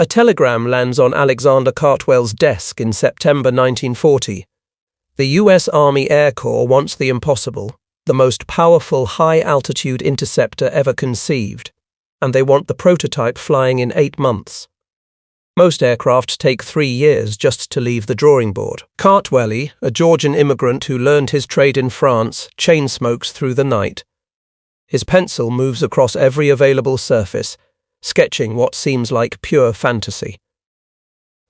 A telegram lands on Alexander Kartveli's desk in September 1940. The US Army Air Corps wants the impossible, the most powerful high-altitude interceptor ever conceived, and they want the prototype flying in 8 months. Most aircraft take 3 years just to leave the drawing board. Kartveli, a Georgian immigrant who learned his trade in France, chain smokes through the night. His pencil moves across every available surface, sketching what seems like pure fantasy.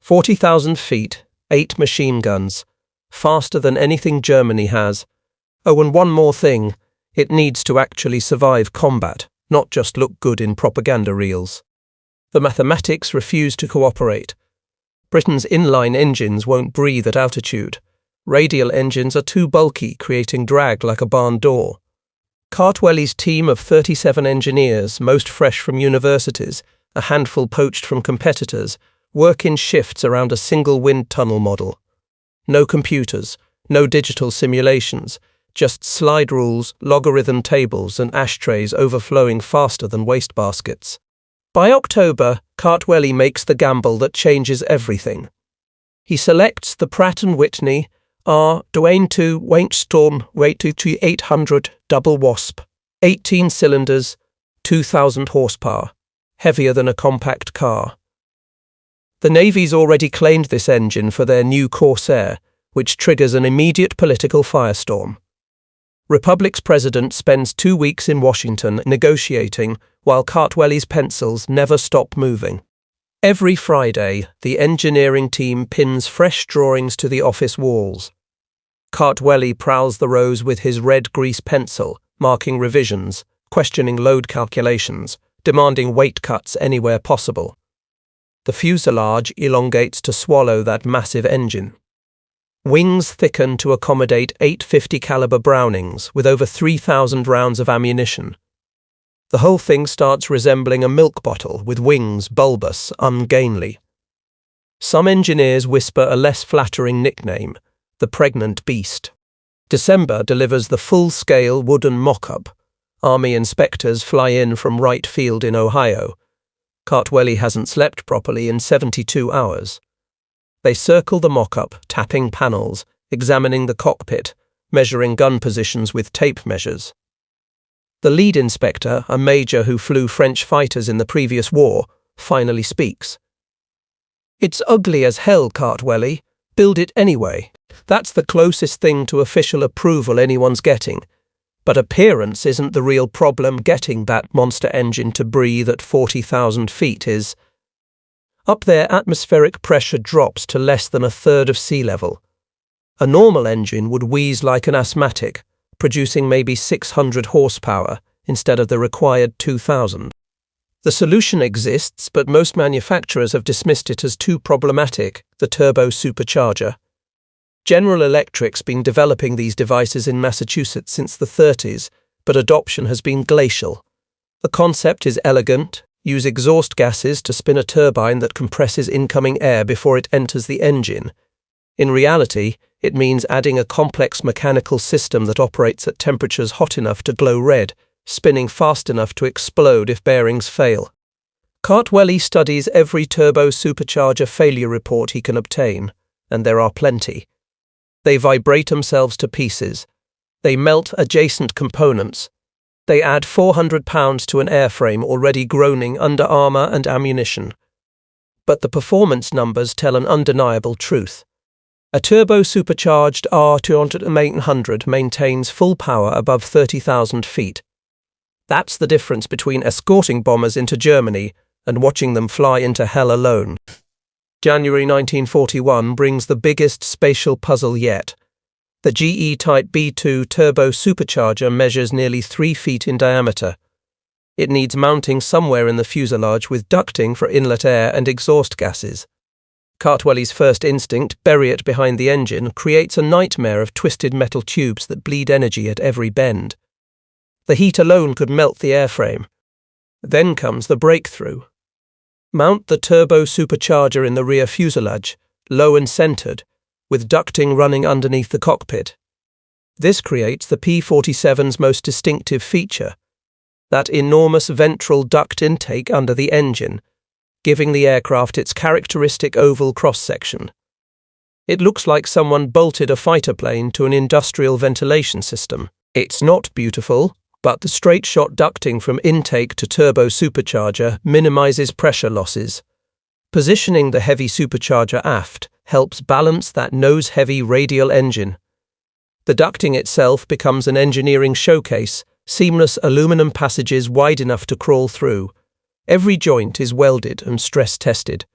40,000 feet, 8 machine guns, faster than anything Germany has. Oh, and one more thing, it needs to actually survive combat, not just look good in propaganda reels. The mathematics refuse to cooperate. Britain's inline engines won't breathe at altitude. Radial engines are too bulky, creating drag like a barn door. Kartveli's team of 37 engineers, most fresh from universities, a handful poached from competitors, work in shifts around a single wind tunnel model. No computers, no digital simulations, just slide rules, logarithm tables, and ashtrays overflowing faster than wastebaskets. By October, Kartveli makes the gamble that changes everything. He selects the Pratt & Whitney WW2 WW2 800 double Wasp, 18 cylinders, 2,000 horsepower, heavier than a compact car. The Navy's already claimed this engine for their new Corsair, which triggers an immediate political firestorm. Republic's president spends 2 weeks in Washington negotiating, while Kartveli's pencils never stop moving. Every Friday, the engineering team pins fresh drawings to the office walls. Kartveli prowls the rows with his red grease pencil, marking revisions, questioning load calculations, demanding weight cuts anywhere possible. The fuselage elongates to swallow that massive engine. Wings thicken to accommodate 850 caliber Brownings with over 3,000 rounds of ammunition. The whole thing starts resembling a milk bottle with wings bulbous, ungainly. Some engineers whisper a less flattering nickname, the pregnant beast. December delivers the full-scale wooden mock-up. Army inspectors fly in from Wright Field in Ohio. Kartveli hasn't slept properly in 72 hours. They circle the mock-up, tapping panels, examining the cockpit, measuring gun positions with tape measures. The lead inspector, a major who flew French fighters in the previous war, finally speaks. "It's ugly as hell, Kartveli. Build it anyway. That's the closest thing to official approval anyone's getting. But appearance isn't the real problem. Getting that monster engine to breathe at 40,000 feet is. Up there, atmospheric pressure drops to less than a third of sea level. A normal engine would wheeze like an asthmatic, producing maybe 600 horsepower instead of the required 2,000. The solution exists, but most manufacturers have dismissed it as too problematic, the turbosupercharger. General Electric's been developing these devices in Massachusetts since the 30s, but adoption has been glacial. The concept is elegant. Use exhaust gases to spin a turbine that compresses incoming air before it enters the engine. In reality, it means adding a complex mechanical system that operates at temperatures hot enough to glow red, spinning fast enough to explode if bearings fail. Kartveli studies every turbosupercharger failure report he can obtain, and there are plenty. They vibrate themselves to pieces. They melt adjacent components. They add 400 pounds to an airframe already groaning under armour and ammunition. But the performance numbers tell an undeniable truth. A turbo-supercharged R200 maintains full power above 30,000 feet. That's the difference between escorting bombers into Germany and watching them fly into hell alone. January 1941 brings the biggest spatial puzzle yet. The GE Type B2 turbo-supercharger measures nearly 3 feet in diameter. It needs mounting somewhere in the fuselage with ducting for inlet air and exhaust gases. Kartveli's first instinct, bury it behind the engine, creates a nightmare of twisted metal tubes that bleed energy at every bend. The heat alone could melt the airframe. Then comes the breakthrough. Mount the turbo-supercharger in the rear fuselage, low and centered, with ducting running underneath the cockpit. This creates the P-47's most distinctive feature, that enormous ventral duct intake under the engine, giving the aircraft its characteristic oval cross-section. It looks like someone bolted a fighter plane to an industrial ventilation system. It's not beautiful, but the straight-shot ducting from intake to turbosupercharger minimizes pressure losses. Positioning the heavy supercharger aft helps balance that nose-heavy radial engine. The ducting itself becomes an engineering showcase, seamless aluminum passages wide enough to crawl through. Every joint is welded and stress-tested.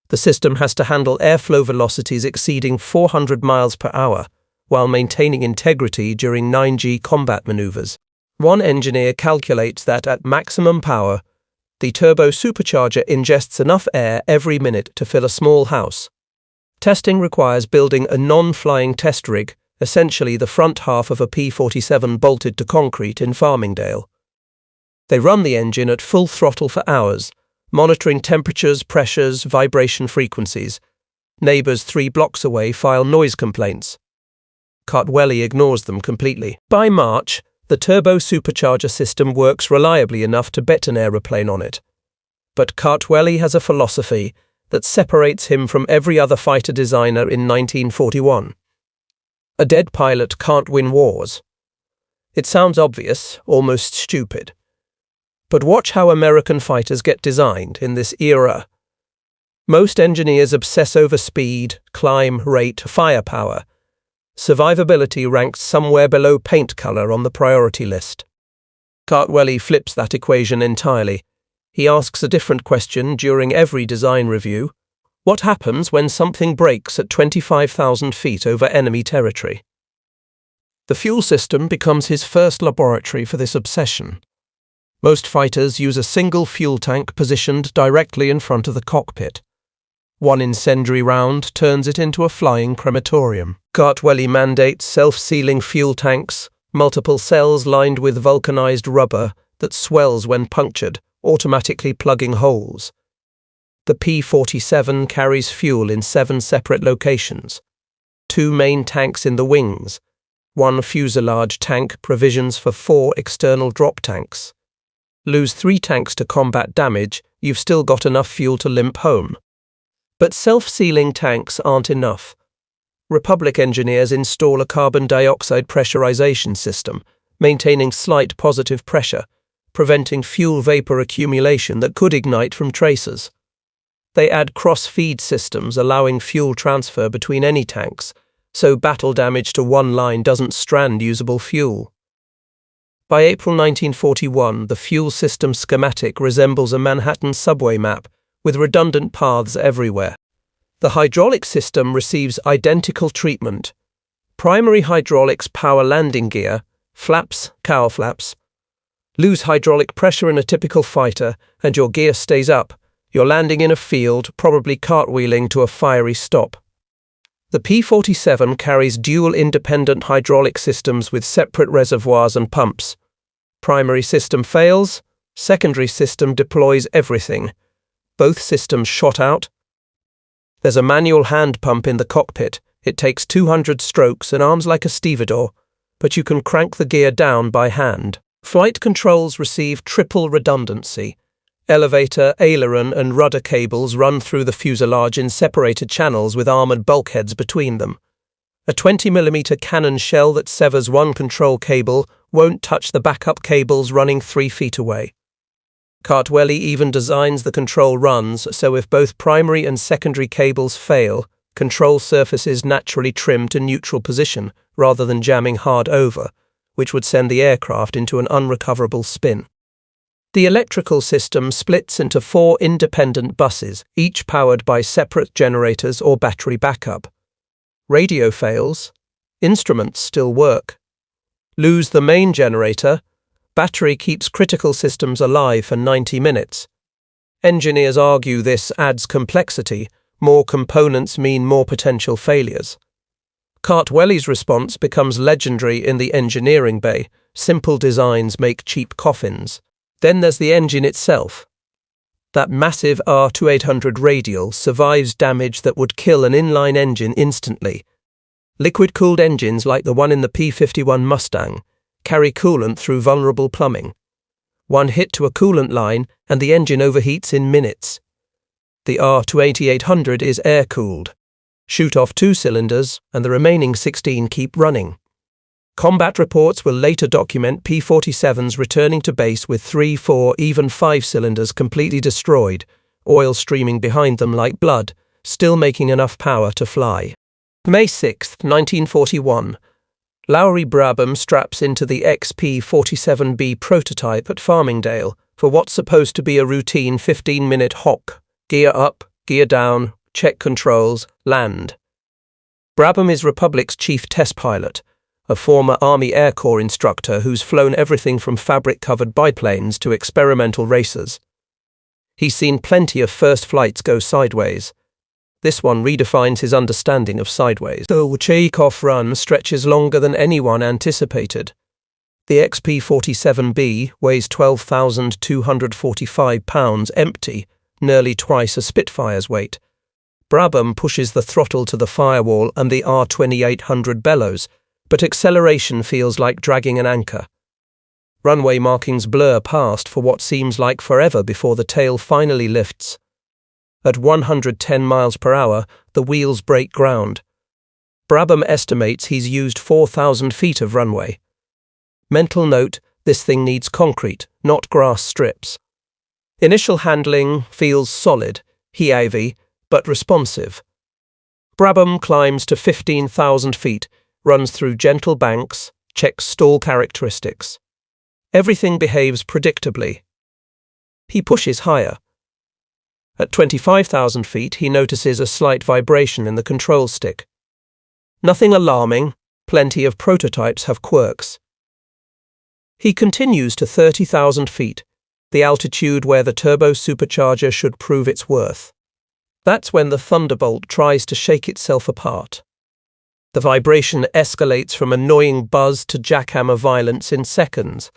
The system has to handle airflow velocities exceeding 400 miles per hour, while maintaining integrity during 9G combat maneuvers. One engineer calculates that at maximum power, the turbosupercharger ingests enough air every minute to fill a small house. Testing requires building a non-flying test rig, essentially the front half of a P-47 bolted to concrete in Farmingdale. They run the engine at full throttle for hours, monitoring temperatures, pressures, vibration frequencies. Neighbors 3 blocks away file noise complaints. Kartveli ignores them completely. By March, the turbo-supercharger system works reliably enough to bet an aeroplane on it. But Kartveli has a philosophy that separates him from every other fighter designer in 1941. A dead pilot can't win wars. It sounds obvious, almost stupid. But watch how American fighters get designed in this era. Most engineers obsess over speed, climb, rate, firepower. Survivability ranks somewhere below paint color on the priority list. Kartveli flips that equation entirely. He asks a different question during every design review. What happens when something breaks at 25,000 feet over enemy territory? The fuel system becomes his first laboratory for this obsession. Most fighters use a single fuel tank positioned directly in front of the cockpit. One incendiary round turns it into a flying crematorium. Kartveli mandates self-sealing fuel tanks, multiple cells lined with vulcanized rubber that swells when punctured, automatically plugging holes. The P-47 carries fuel in 7 separate locations. 2 main tanks in the wings. 1 fuselage tank provisions for 4 external drop tanks. Lose 3 tanks to combat damage, you've still got enough fuel to limp home. But self-sealing tanks aren't enough. Republic engineers install a carbon dioxide pressurization system, maintaining slight positive pressure, preventing fuel vapor accumulation that could ignite from tracers. They add cross-feed systems allowing fuel transfer between any tanks, so battle damage to one line doesn't strand usable fuel. By April 1941, the fuel system schematic resembles a Manhattan subway map, with redundant paths everywhere. The hydraulic system receives identical treatment. Primary hydraulics power landing gear, flaps, cowl flaps. Lose hydraulic pressure in a typical fighter, and your gear stays up. You're landing in a field, probably cartwheeling to a fiery stop. The P-47 carries dual independent hydraulic systems with separate reservoirs and pumps. Primary system fails, secondary system deploys everything. Both systems shot out. There's a manual hand pump in the cockpit. It takes 200 strokes and arms like a stevedore, but you can crank the gear down by hand. Flight controls receive triple redundancy. Elevator, aileron and rudder cables run through the fuselage in separated channels with armored bulkheads between them. A 20mm cannon shell that severs one control cable won't touch the backup cables running 3 feet away. Kartveli even designs the control runs so if both primary and secondary cables fail, control surfaces naturally trim to neutral position rather than jamming hard over, which would send the aircraft into an unrecoverable spin. The electrical system splits into 4 independent buses, each powered by separate generators or battery backup. Radio fails, instruments still work. Lose the main generator, battery keeps critical systems alive for 90 minutes. Engineers argue this adds complexity, more components mean more potential failures. Kartveli's response becomes legendary in the engineering bay. Simple designs make cheap coffins. Then there's the engine itself. That massive R2800 radial survives damage that would kill an inline engine instantly. Liquid-cooled engines like the one in the P-51 Mustang carry coolant through vulnerable plumbing. One hit to a coolant line and the engine overheats in minutes. The R-2800 is air-cooled. Shoot off 2 cylinders, and the remaining 16 keep running. Combat reports will later document P-47s returning to base with 3, 4, even 5 cylinders completely destroyed, oil streaming behind them like blood, still making enough power to fly. May 6, 1941. Lowry Brabham straps into the XP-47B prototype at Farmingdale for what's supposed to be a routine 15-minute hawk. Gear up, gear down, check controls, land. Brabham is Republic's chief test pilot, a former Army Air Corps instructor who's flown everything from fabric-covered biplanes to experimental racers. He's seen plenty of first flights go sideways. This one redefines his understanding of sideways. The takeoff run stretches longer than anyone anticipated. The XP-47B weighs 12,245 pounds empty, nearly twice a Spitfire's weight. Brabham pushes the throttle to the firewall and the R-2800 bellows, but acceleration feels like dragging an anchor. Runway markings blur past for what seems like forever before the tail finally lifts. At 110 miles per hour, the wheels break ground. Brabham estimates he's used 4,000 feet of runway. Mental note, this thing needs concrete, not grass strips. Initial handling feels solid, heavy, but responsive. Brabham climbs to 15,000 feet, runs through gentle banks, checks stall characteristics. Everything behaves predictably. He pushes higher. At 25,000 feet, he notices a slight vibration in the control stick. Nothing alarming, plenty of prototypes have quirks. He continues to 30,000 feet, the altitude where the turbosupercharger should prove its worth. That's when the Thunderbolt tries to shake itself apart. The vibration escalates from annoying buzz to jackhammer violence in seconds.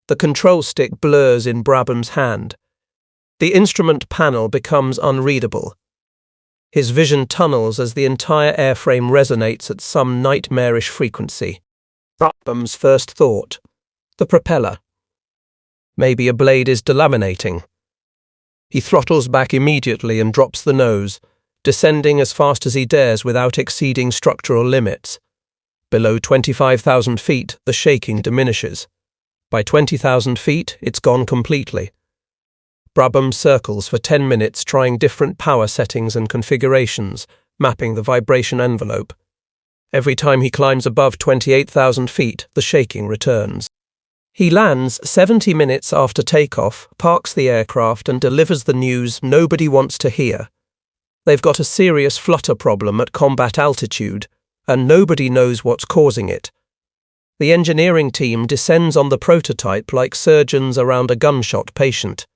The control stick blurs in Brabham's hand. The instrument panel becomes unreadable. His vision tunnels as the entire airframe resonates at some nightmarish frequency. Brabham's first thought: the propeller. Maybe a blade is delaminating. He throttles back immediately and drops the nose, descending as fast as he dares without exceeding structural limits. Below 25,000 feet, the shaking diminishes. By 20,000 feet, it's gone completely. Brabham circles for 10 minutes trying different power settings and configurations, mapping the vibration envelope. Every time he climbs above 28,000 feet, the shaking returns. He lands 70 minutes after takeoff, parks the aircraft and delivers the news nobody wants to hear. They've got a serious flutter problem at combat altitude, and nobody knows what's causing it. The engineering team descends on the prototype like surgeons around a gunshot patient.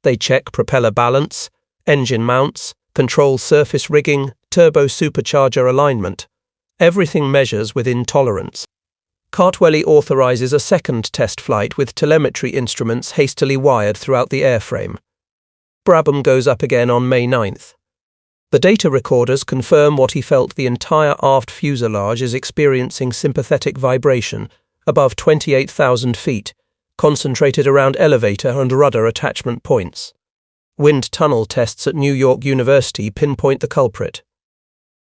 They check propeller balance, engine mounts, control surface rigging, turbo-supercharger alignment. Everything measures within tolerance. Kartveli authorizes a second test flight with telemetry instruments hastily wired throughout the airframe. Brabham goes up again on May 9th. The data recorders confirm what he felt: the entire aft fuselage is experiencing sympathetic vibration above 28,000 feet, concentrated around elevator and rudder attachment points. Wind tunnel tests at New York University pinpoint the culprit.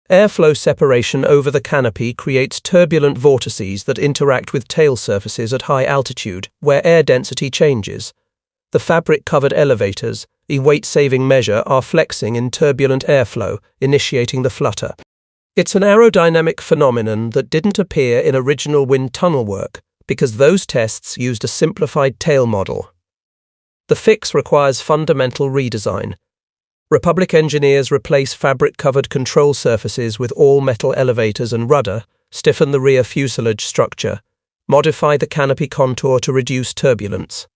Airflow separation over the canopy creates turbulent vortices that interact with tail surfaces at high altitude, where air density changes. The fabric-covered elevators, a weight-saving measure, are flexing in turbulent airflow, initiating the flutter. It's an aerodynamic phenomenon that didn't appear in original wind tunnel work, because those tests used a simplified tail model. The fix requires fundamental redesign. Republic engineers replace fabric-covered control surfaces with all-metal elevators and rudder, stiffen the rear fuselage structure, modify the canopy contour to reduce turbulence.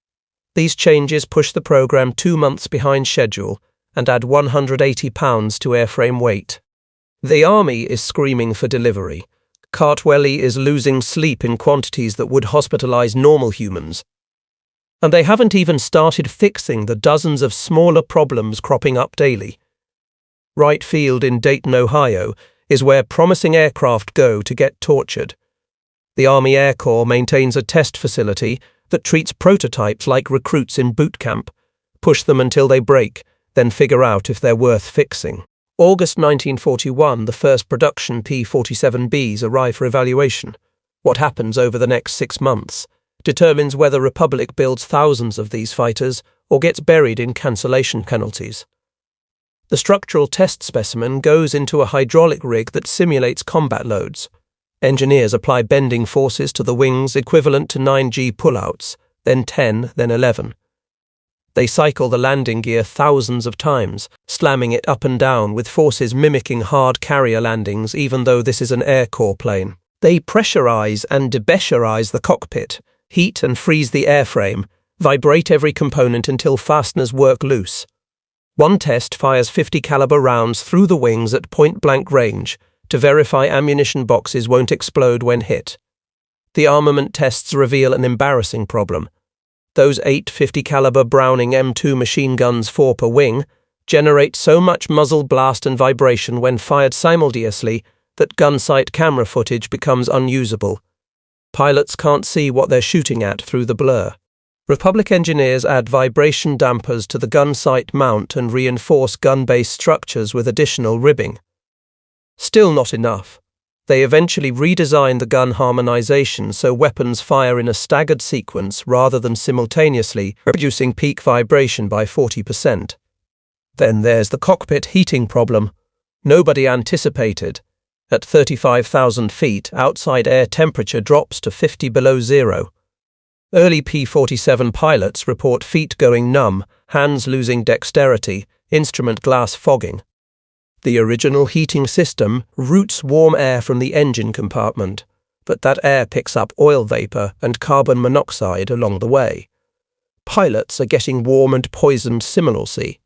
These changes push the program 2 months behind schedule and add 180 pounds to airframe weight. The Army is screaming for delivery. Kartveli is losing sleep in quantities that would hospitalize normal humans. And they haven't even started fixing the dozens of smaller problems cropping up daily. Wright Field in Dayton, Ohio, is where promising aircraft go to get tortured. The Army Air Corps maintains a test facility that treats prototypes like recruits in boot camp, push them until they break, then figure out if they're worth fixing. August 1941, the first production P-47Bs arrive for evaluation. What happens over the next 6 months determines whether Republic builds thousands of these fighters or gets buried in cancellation penalties. The structural test specimen goes into a hydraulic rig that simulates combat loads. Engineers apply bending forces to the wings equivalent to 9G pullouts, then 10, then 11. They cycle the landing gear thousands of times, slamming it up and down with forces mimicking hard carrier landings even though this is an Air Corps plane. They pressurize and depressurize the cockpit, heat and freeze the airframe, vibrate every component until fasteners work loose. One test fires 50 caliber rounds through the wings at point-blank range to verify ammunition boxes won't explode when hit. The armament tests reveal an embarrassing problem. Those 8 50 caliber Browning M2 machine guns, 4 per wing, generate so much muzzle blast and vibration when fired simultaneously that gun sight camera footage becomes unusable. Pilots can't see what they're shooting at through the blur. Republic engineers add vibration dampers to the gun sight mount and reinforce gun-based structures with additional ribbing. Still not enough. They eventually redesign the gun harmonization so weapons fire in a staggered sequence rather than simultaneously, reducing peak vibration by 40%. Then there's the cockpit heating problem. Nobody anticipated. At 35,000 feet, outside air temperature drops to 50 below zero. Early P-47 pilots report feet going numb, hands losing dexterity, instrument glass fogging. The original heating system routes warm air from the engine compartment, but that air picks up oil vapor and carbon monoxide along the way. Pilots are getting warm and poisoned similarly.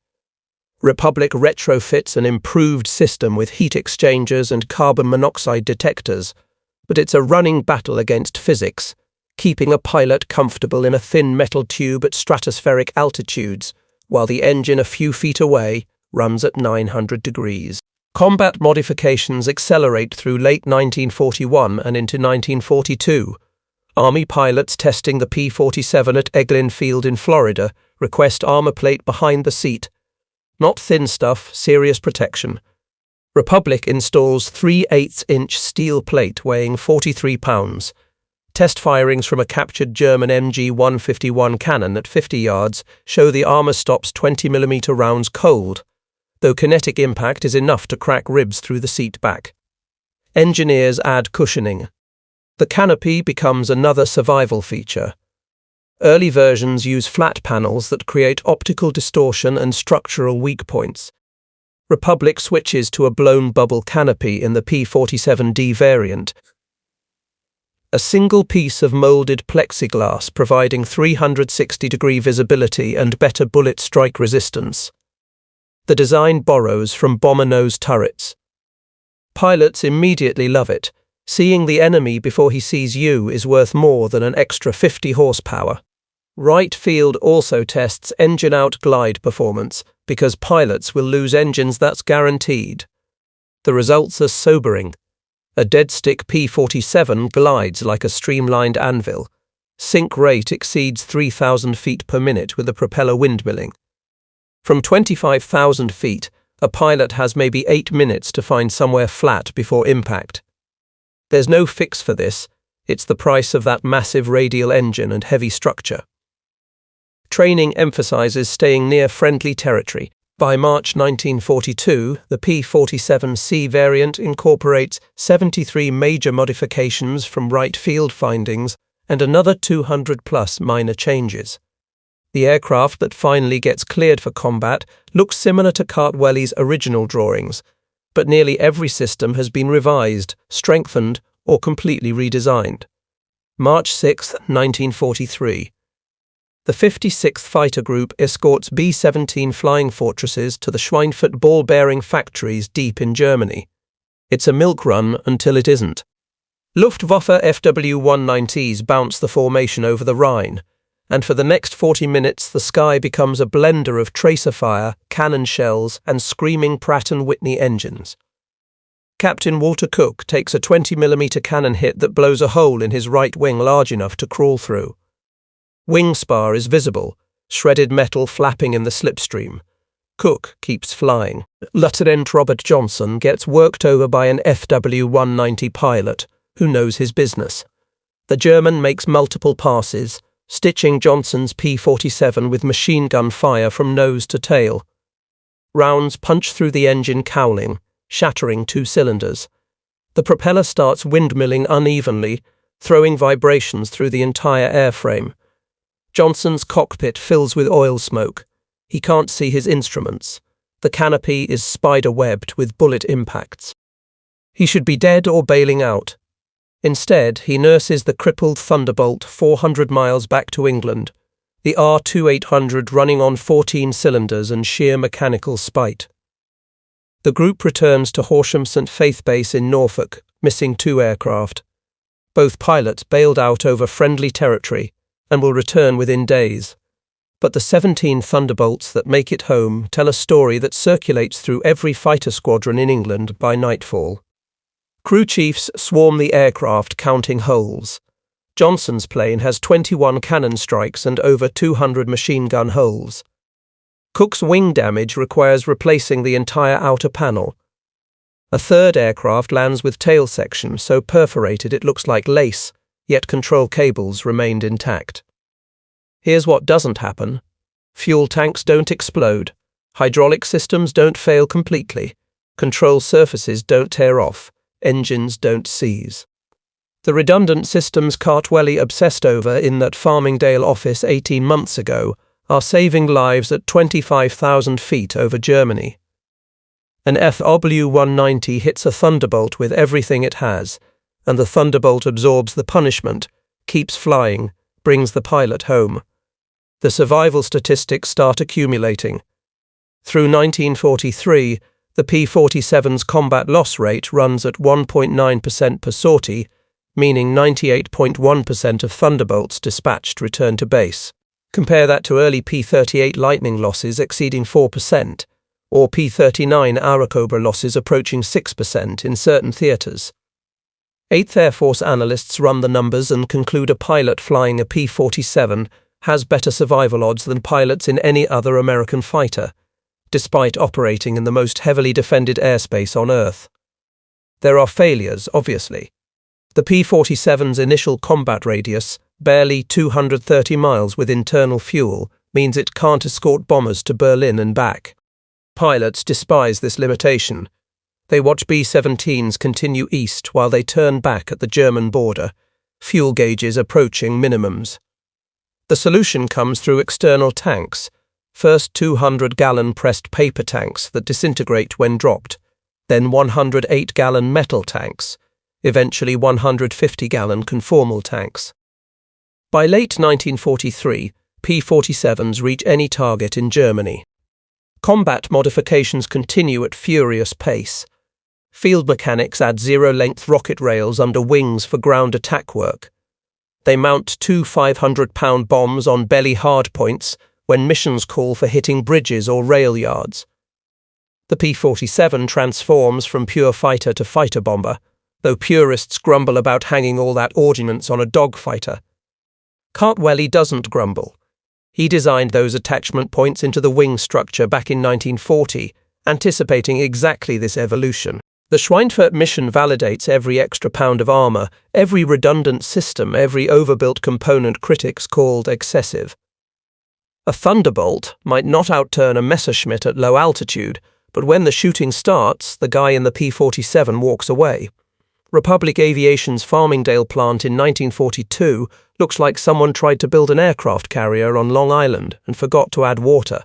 Republic retrofits an improved system with heat exchangers and carbon monoxide detectors, but it's a running battle against physics, keeping a pilot comfortable in a thin metal tube at stratospheric altitudes, while the engine a few feet away runs at 900 degrees. Combat modifications accelerate through late 1941 and into 1942. Army pilots testing the P-47 at Eglin Field in Florida request armor plate behind the seat. Not thin stuff, serious protection. Republic installs 3/8-inch steel plate weighing 43 pounds. Test firings from a captured German MG-151 cannon at 50 yards show the armor stops 20mm rounds cold, though kinetic impact is enough to crack ribs through the seat back. Engineers add cushioning. The canopy becomes another survival feature. Early versions use flat panels that create optical distortion and structural weak points. Republic switches to a blown bubble canopy in the P-47D variant, a single piece of molded plexiglass providing 360-degree visibility and better bullet strike resistance. The design borrows from bomber nose turrets. Pilots immediately love it. Seeing the enemy before he sees you is worth more than an extra 50 horsepower. Wright Field also tests engine-out glide performance because pilots will lose engines, that's guaranteed. The results are sobering. A dead-stick P-47 glides like a streamlined anvil. Sink rate exceeds 3,000 feet per minute with the propeller windmilling. From 25,000 feet, a pilot has maybe 8 minutes to find somewhere flat before impact. There's no fix for this. It's the price of that massive radial engine and heavy structure. Training emphasizes staying near friendly territory. By March 1942, the P-47C variant incorporates 73 major modifications from Wright Field findings and another 200-plus minor changes. The aircraft that finally gets cleared for combat looks similar to Kartveli's original drawings, but nearly every system has been revised, strengthened, or completely redesigned. March 6, 1943. The 56th Fighter Group escorts B-17 flying fortresses to the Schweinfurt ball-bearing factories deep in Germany. It's a milk run until it isn't. Luftwaffe FW-190s bounce the formation over the Rhine, and for the next 40 minutes the sky becomes a blender of tracer fire, cannon shells, and screaming Pratt and Whitney engines. Captain Walter Cook takes a 20mm cannon hit that blows a hole in his right wing large enough to crawl through. Wing spar is visible, shredded metal flapping in the slipstream. Cook keeps flying. Lieutenant Robert Johnson gets worked over by an FW-190 pilot who knows his business. The German makes multiple passes, stitching Johnson's P-47 with machine gun fire from nose to tail. Rounds punch through the engine cowling, shattering 2 cylinders. The propeller starts windmilling unevenly, throwing vibrations through the entire airframe. Johnson's cockpit fills with oil smoke. He can't see his instruments. The canopy is spider-webbed with bullet impacts. He should be dead or bailing out. Instead, he nurses the crippled Thunderbolt 400 miles back to England, the R2800 running on 14 cylinders and sheer mechanical spite. The group returns to Horsham St Faith Base in Norfolk, missing 2 aircraft. Both pilots bailed out over friendly territory and will return within days. But the 17 Thunderbolts that make it home tell a story that circulates through every fighter squadron in England by nightfall. Crew chiefs swarm the aircraft counting holes. Johnson's plane has 21 cannon strikes and over 200 machine gun holes. Cook's wing damage requires replacing the entire outer panel. A third aircraft lands with tail section so perforated it looks like lace, yet control cables remained intact. Here's what doesn't happen. Fuel tanks don't explode. Hydraulic systems don't fail completely. Control surfaces don't tear off. Engines don't seize. The redundant systems Kartveli obsessed over in that Farmingdale office 18 months ago are saving lives at 25,000 feet over Germany. An FW-190 hits a Thunderbolt with everything it has, and the Thunderbolt absorbs the punishment, keeps flying, brings the pilot home. The survival statistics start accumulating. Through 1943, the P-47's combat loss rate runs at 1.9% per sortie, meaning 98.1% of Thunderbolts dispatched return to base. Compare that to early P-38 Lightning losses exceeding 4%, or P-39 Airacobra losses approaching 6% in certain theatres. 8th Air Force analysts run the numbers and conclude a pilot flying a P-47 has better survival odds than pilots in any other American fighter, despite operating in the most heavily defended airspace on Earth. There are failures, obviously. The P-47's initial combat radius, barely 230 miles with internal fuel, means it can't escort bombers to Berlin and back. Pilots despise this limitation. They watch B-17s continue east while they turn back at the German border, fuel gauges approaching minimums. The solution comes through external tanks, first 200-gallon pressed paper tanks that disintegrate when dropped, then 108-gallon metal tanks, eventually 150-gallon conformal tanks. By late 1943, P-47s reach any target in Germany. Combat modifications continue at furious pace. Field mechanics add zero-length rocket rails under wings for ground attack work. They mount 2 500-pound bombs on belly hardpoints when missions call for hitting bridges or rail yards. The P-47 transforms from pure fighter to fighter bomber, though purists grumble about hanging all that ordnance on a dogfighter. Kartveli doesn't grumble. He designed those attachment points into the wing structure back in 1940, anticipating exactly this evolution. The Schweinfurt mission validates every extra pound of armor, every redundant system, every overbuilt component critics called excessive. A Thunderbolt might not outturn a Messerschmitt at low altitude, but when the shooting starts, the guy in the P-47 walks away. Republic Aviation's Farmingdale plant in 1942 looks like someone tried to build an aircraft carrier on Long Island and forgot to add water.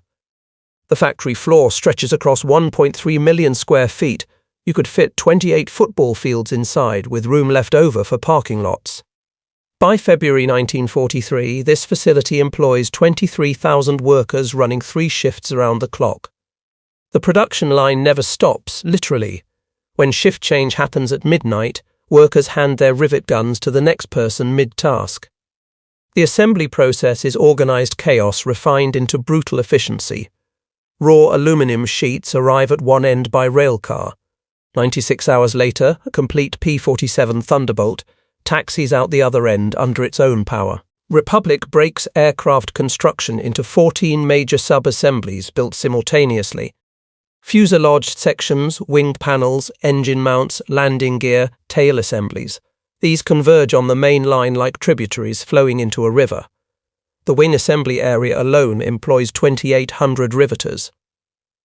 The factory floor stretches across 1.3 million square feet. You could fit 28 football fields inside with room left over for parking lots. By February 1943, this facility employs 23,000 workers running 3 shifts around the clock. The production line never stops, literally. When shift change happens at midnight, workers hand their rivet guns to the next person mid-task. The assembly process is organized chaos refined into brutal efficiency. Raw aluminum sheets arrive at one end by railcar. 96 hours later, a complete P-47 Thunderbolt taxis out the other end under its own power. Republic breaks aircraft construction into 14 major sub-assemblies built simultaneously. Fuselage sections, wing panels, engine mounts, landing gear, tail assemblies. These converge on the main line like tributaries flowing into a river. The wing assembly area alone employs 2,800 riveters.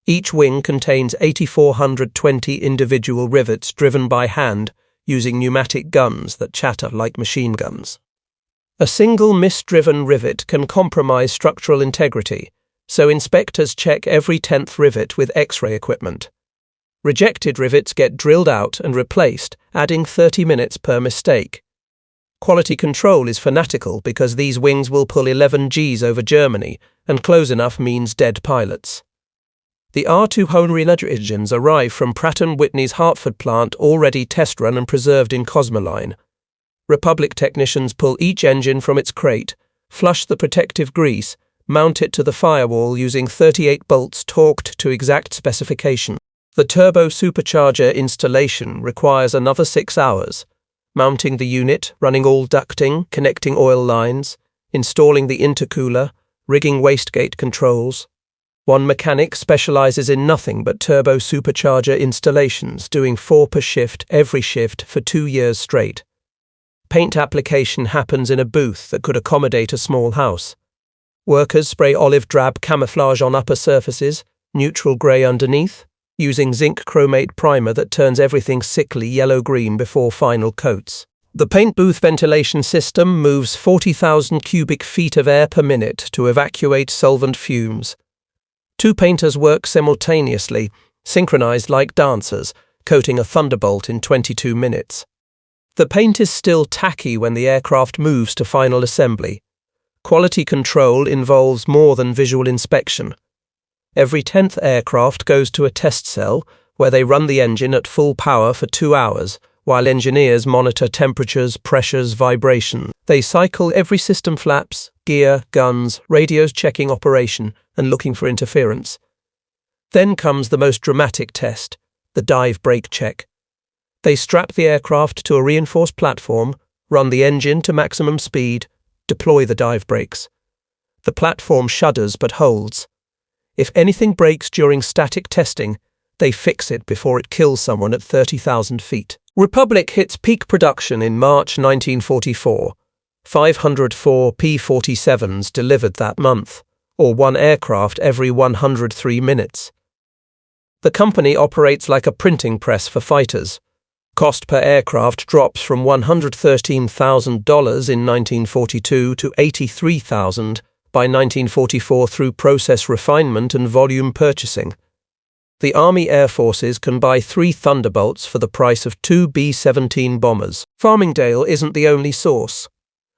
Each wing contains 8,420 individual rivets driven by hand using pneumatic guns that chatter like machine guns. A single misdriven rivet can compromise structural integrity, so inspectors check every 10th rivet with X-ray equipment. Rejected rivets get drilled out and replaced, adding 30 minutes per mistake. Quality control is fanatical because these wings will pull 11 Gs over Germany, and close enough means dead pilots. The R200 engines arrive from Pratt & Whitney's Hartford plant already test-run and preserved in Cosmoline. Republic technicians pull each engine from its crate, flush the protective grease, mount it to the firewall using 38 bolts torqued to exact specification. The turbosupercharger installation requires another 6 hours. Mounting the unit, running all ducting, connecting oil lines, installing the intercooler, rigging wastegate controls. One mechanic specializes in nothing but turbosupercharger installations, doing 4 per shift every shift for 2 years straight. Paint application happens in a booth that could accommodate a small house. Workers spray olive drab camouflage on upper surfaces, neutral grey underneath, using zinc chromate primer that turns everything sickly yellow-green before final coats. The paint booth ventilation system moves 40,000 cubic feet of air per minute to evacuate solvent fumes. 2 painters work simultaneously, synchronized like dancers, coating a Thunderbolt in 22 minutes. The paint is still tacky when the aircraft moves to final assembly. Quality control involves more than visual inspection. Every 10th aircraft goes to a test cell where they run the engine at full power for 2 hours, while engineers monitor temperatures, pressures, vibration. They cycle every system flaps, gear, guns, radios checking operation and looking for interference. Then comes the most dramatic test, the dive brake check. They strap the aircraft to a reinforced platform, run the engine to maximum speed, deploy the dive brakes. The platform shudders but holds. If anything breaks during static testing, they fix it before it kills someone at 30,000 feet. Republic hits peak production in March 1944. 504 P-47s delivered that month, or 1 aircraft every 103 minutes. The company operates like a printing press for fighters. Cost per aircraft drops from $113,000 in 1942 to $83,000 by 1944 through process refinement and volume purchasing. The Army Air Forces can buy 3 Thunderbolts for the price of 2 B-17 bombers. Farmingdale isn't the only source.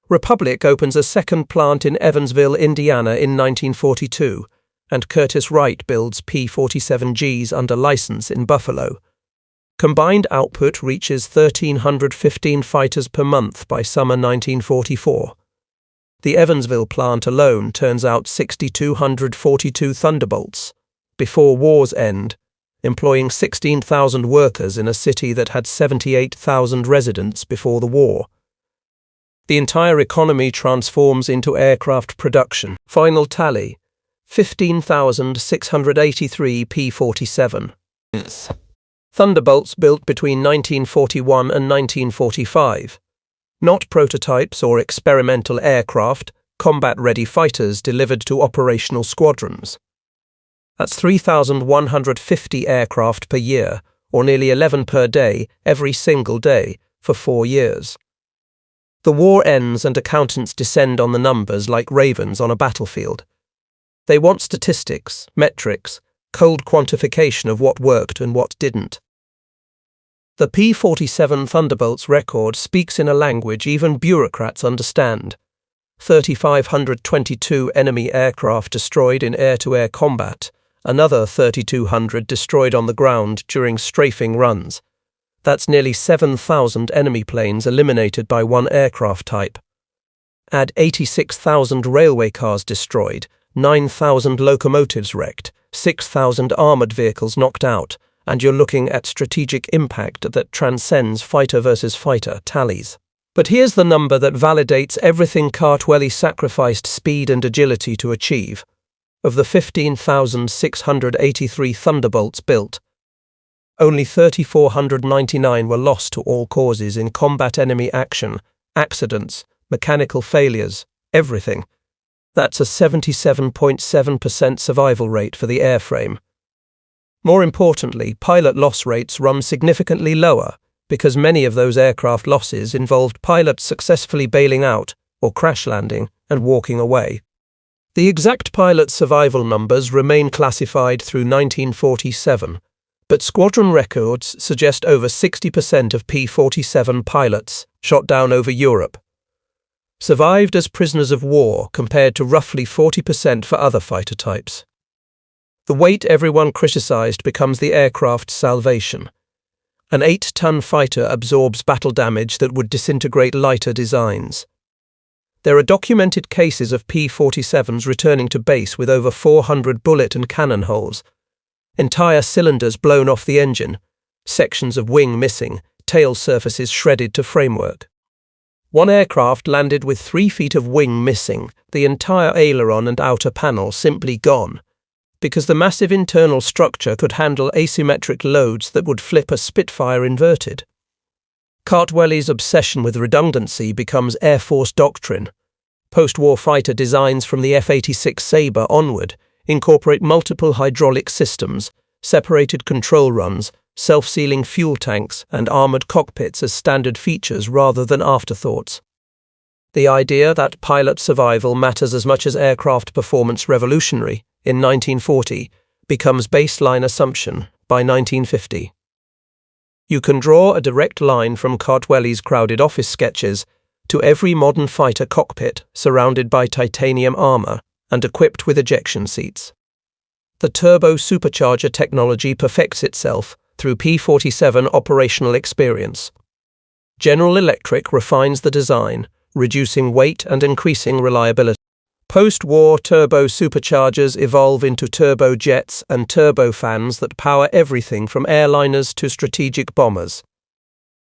Republic opens a second plant in Evansville, Indiana in 1942, and Curtiss Wright builds P-47Gs under license in Buffalo. Combined output reaches 1,315 fighters per month by summer 1944. The Evansville plant alone turns out 6,242 Thunderbolts, before war's end, employing 16,000 workers in a city that had 78,000 residents before the war. The entire economy transforms into aircraft production. Final tally, 15,683 P-47. Thunderbolts built between 1941 and 1945. Not prototypes or experimental aircraft, combat-ready fighters delivered to operational squadrons. That's 3,150 aircraft per year, or nearly 11 per day, every single day, for 4 years. The war ends and accountants descend on the numbers like ravens on a battlefield. They want statistics, metrics, cold quantification of what worked and what didn't. The P-47 Thunderbolt's record speaks in a language even bureaucrats understand. 3,522 enemy aircraft destroyed in air-to-air combat, another 3,200 destroyed on the ground during strafing runs. That's nearly 7,000 enemy planes eliminated by one aircraft type. Add 86,000 railway cars destroyed, 9,000 locomotives wrecked, 6,000 armored vehicles knocked out, and you're looking at strategic impact that transcends fighter versus fighter tallies. But here's the number that validates everything Kartveli sacrificed speed and agility to achieve. Of the 15,683 Thunderbolts built, only 3,499 were lost to all causes in combat enemy action, accidents, mechanical failures, everything. That's a 77.7% survival rate for the airframe. More importantly, pilot loss rates run significantly lower because many of those aircraft losses involved pilots successfully bailing out or crash landing and walking away. The exact pilot survival numbers remain classified through 1947, but squadron records suggest over 60% of P-47 pilots shot down over Europe survived as prisoners of war compared to roughly 40% for other fighter types. The weight everyone criticized becomes the aircraft's salvation. An 8-ton fighter absorbs battle damage that would disintegrate lighter designs. There are documented cases of P-47s returning to base with over 400 bullet and cannon holes, entire cylinders blown off the engine, sections of wing missing, tail surfaces shredded to framework. One aircraft landed with 3 feet of wing missing, the entire aileron and outer panel simply gone, because the massive internal structure could handle asymmetric loads that would flip a Spitfire inverted. Kartveli's obsession with redundancy becomes Air Force doctrine. Post-war fighter designs from the F-86 Sabre onward incorporate multiple hydraulic systems, separated control runs, self-sealing fuel tanks, and armored cockpits as standard features rather than afterthoughts. The idea that pilot survival matters as much as aircraft performance revolutionary in 1940 becomes baseline assumption by 1950. You can draw a direct line from Kartveli's crowded office sketches to every modern fighter cockpit surrounded by titanium armor and equipped with ejection seats. The turbosupercharger technology perfects itself through P-47 operational experience. General Electric refines the design, reducing weight and increasing reliability. Post-war turbosuperchargers evolve into turbojets and turbofans that power everything from airliners to strategic bombers.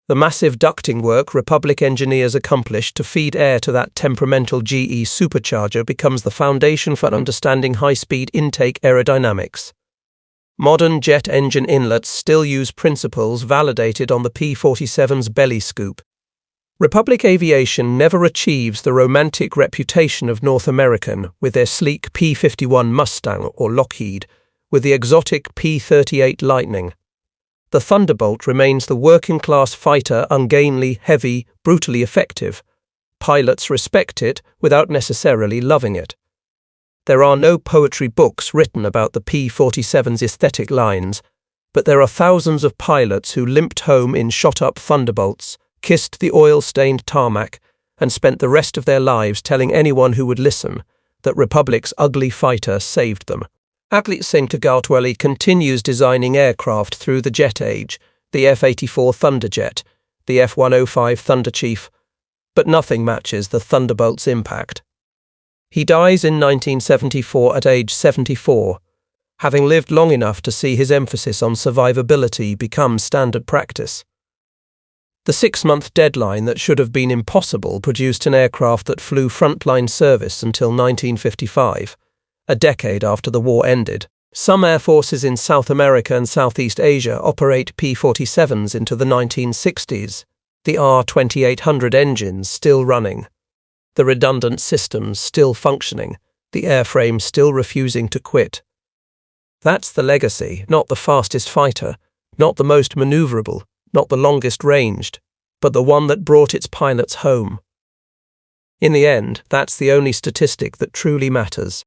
The massive ducting work Republic engineers accomplished to feed air to that temperamental GE supercharger becomes the foundation for understanding high-speed intake aerodynamics. Modern jet engine inlets still use principles validated on the P-47's belly scoop. Republic Aviation never achieves the romantic reputation of North American with their sleek P-51 Mustang or Lockheed, with the exotic P-38 Lightning. The Thunderbolt remains the working-class fighter, ungainly, heavy, brutally effective. Pilots respect it without necessarily loving it. There are no poetry books written about the P-47's aesthetic lines, but there are thousands of pilots who limped home in shot-up Thunderbolts, kissed the oil-stained tarmac, and spent the rest of their lives telling anyone who would listen that Republic's ugly fighter saved them. Alexander Kartveli continues designing aircraft through the jet age, the F-84 Thunderjet, the F-105 Thunderchief, but nothing matches the Thunderbolt's impact. He dies in 1974 at age 74, having lived long enough to see his emphasis on survivability become standard practice. The 6-month deadline that should have been impossible produced an aircraft that flew frontline service until 1955, a decade after the war ended. Some air forces in South America and Southeast Asia operate P-47s into the 1960s, the R-2800 engines still running, the redundant systems still functioning, the airframe still refusing to quit. That's the legacy, not the fastest fighter, not the most maneuverable, not the longest ranged, but the one that brought its pilots home. In the end, that's the only statistic that truly matters.